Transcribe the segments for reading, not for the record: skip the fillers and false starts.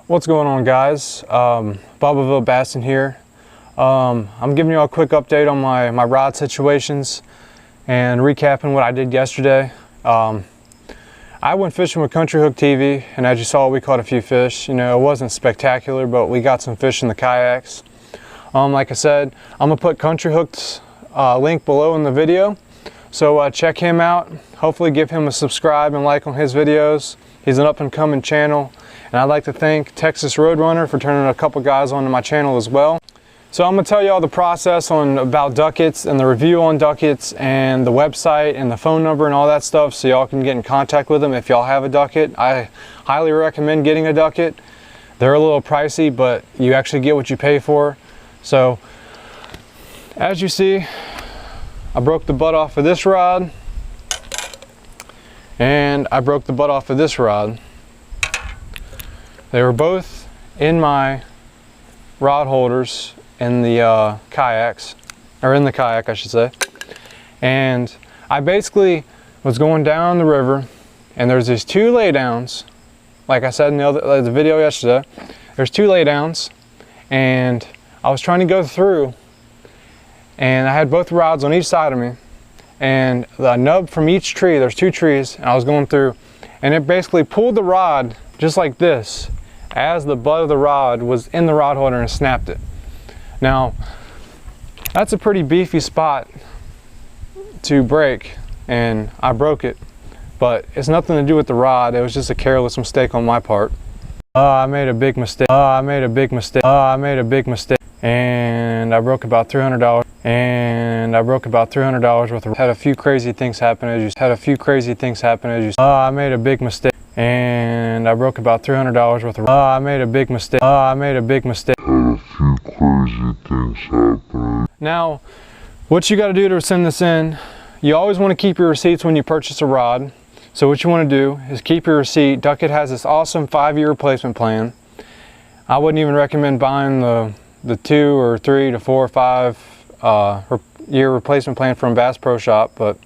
What's going on, guys? Bubba Baston here. I'm giving you a quick update on my rod situations and recapping what I did yesterday. I went fishing with Country Hook TV, and as you saw, we caught a few fish. You know, it wasn't spectacular, but we got some fish in the kayaks. Like I said, I'm gonna put Country Hook's link below in the video, so check him out. Hopefully give him a subscribe and like on his videos. He's an up-and-coming channel, and I'd like to thank Texas Roadrunner for turning a couple guys onto my channel as well. So I'm going to tell you all the process about Duckett's and the review on Duckett's and the website and the phone number and all that stuff, so y'all can get in contact with them if y'all have a Duckett. I highly recommend getting a Duckett. They're a little pricey, but you actually get what you pay for. So as you see, I broke the butt off of this rod, and I broke the butt off of this rod. They were both in my rod holders in the kayaks, or in the kayak I should say. And I basically was going down the river, and there's these two laydowns. Like I said in the video yesterday, there's two laydowns, and I was trying to go through, and I had both rods on each side of me, and the nub from each tree, there's two trees, and I was going through, and it basically pulled the rod just like this as the butt of the rod was in the rod holder and snapped it. Now, that's a pretty beefy spot to break, and I broke it, but it's nothing to do with the rod. It was just a careless mistake on my part. I made a big mistake. I made a big mistake. I made a big mistake. And I broke about $300. And I broke about $300 worth of. Had a few crazy things happen as you. Had a few crazy things happen as you. I made a big mistake. And I broke about $300 worth of. I made a big mistake. I made a big mistake. Had a few crazy things happen. Now, what you got to do to send this in, you always want to keep your receipts when you purchase a rod. So what you want to do is keep your receipt. Duckett has this awesome 5-year replacement plan. I wouldn't even recommend buying the 2 or 3 to 4 or 5 year replacement plan from Bass Pro Shop, but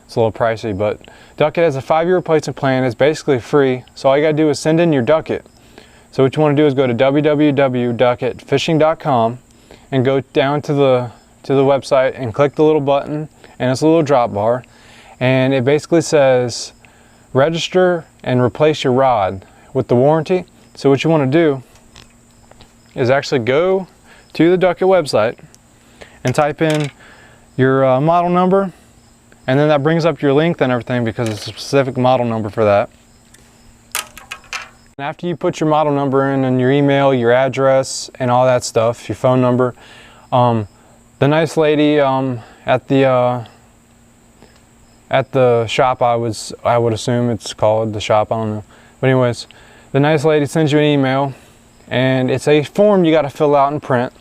it's a little pricey. But Duckett has a 5-year replacement plan. It's basically free, so all you gotta do is send in your Duckett. So what you want to do is go to www.ducketfishing.com and go down to the website and click the little button, and it's a little drop bar, and it basically says register and replace your rod with the warranty. So what you want to do is actually go to the Duckett website and type in your model number, and then that brings up your length and everything because it's a specific model number for that. And after you put your model number in and your email, your address, and all that stuff, your phone number, the nice lady at the shop, I would assume it's called the shop, I don't know. But anyways, the nice lady sends you an email, and it's a form you got to fill out and print.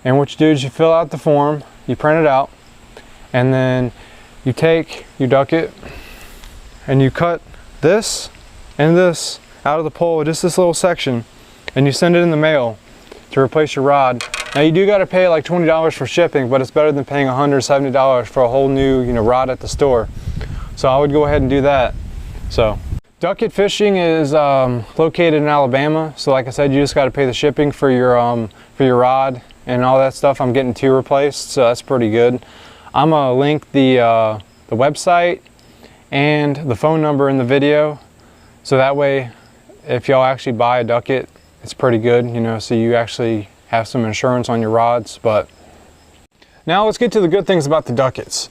And what you do is you fill out the form, you print it out, and then you take your Duckett and you cut this and this out of the pole, just this little section, and you send it in the mail to replace your rod. Now you do got to pay like $20 for shipping, but it's better than paying $170 for a whole new rod at the store. So I would go ahead and do that. So Duckett Fishing is located in Alabama, so like I said, you just got to pay the shipping for your rod and all that stuff. I'm getting 2 replaced, so that's pretty good. I'm gonna link the website and the phone number in the video, so that way if y'all actually buy a Duckett, it's pretty good, so you actually have some insurance on your rods. But now let's get to the good things about the Ducketts.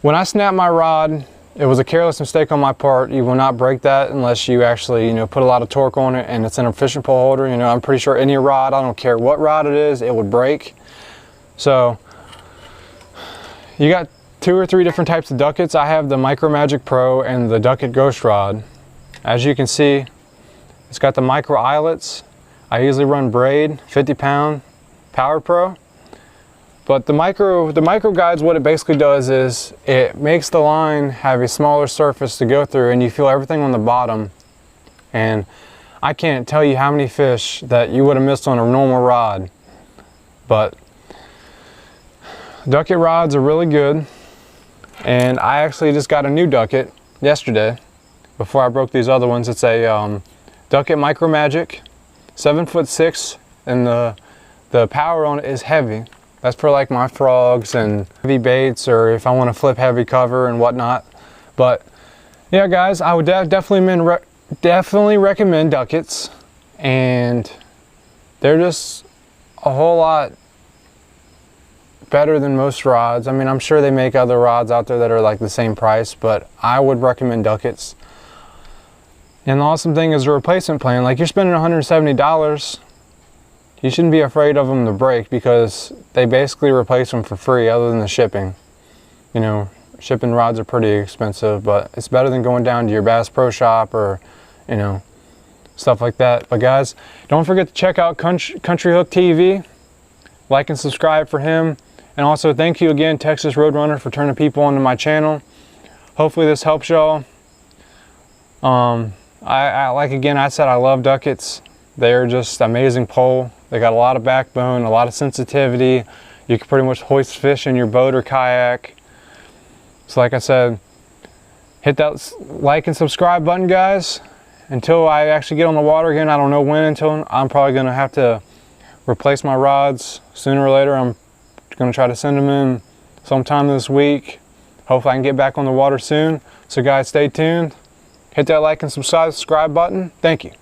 When I snapped my rod, it was a careless mistake on my part. You will not break that unless you actually put a lot of torque on it and it's in a fishing pole holder. I'm pretty sure any rod, I don't care what rod it is, it would break. So you got 2 or 3 different types of Ducketts. I have the Micro Magic Pro and the Duckett Ghost Rod. As you can see, it's got the micro eyelets. I usually run braid, 50-pound Power Pro. But the micro guides, what it basically does is it makes the line have a smaller surface to go through, and you feel everything on the bottom. And I can't tell you how many fish that you would have missed on a normal rod. But Duckett rods are really good, and I actually just got a new Duckett yesterday before I broke these other ones. It's a Duckett Micro Magic 7'6", and the power on it is heavy. That's for like my frogs and heavy baits, or if I want to flip heavy cover and whatnot. But yeah, guys, I would definitely recommend Duckett's, and they're just a whole lot better than most rods. I mean, I'm sure they make other rods out there that are like the same price, but I would recommend Duckett's. And the awesome thing is the replacement plan. Like, you're spending $170, you shouldn't be afraid of them to break, because they basically replace them for free other than the shipping. You know, shipping rods are pretty expensive, but it's better than going down to your Bass Pro Shop or, you know, stuff like that. But guys, don't forget to check out Country Hook TV. Like and subscribe for him. And also, thank you again, Texas Roadrunner, for turning people onto my channel. Hopefully this helps y'all. Like again, I said, I love Duckett's. They're just amazing pole. They got a lot of backbone, a lot of sensitivity. You can pretty much hoist fish in your boat or kayak. So like I said, hit that like and subscribe button, guys. Until I actually get on the water again, I don't know when, until I'm probably gonna have to replace my rods sooner or later. I'm gonna try to send them in sometime this week. Hopefully I can get back on the water soon. So guys, stay tuned. Hit that like and subscribe button. Thank you.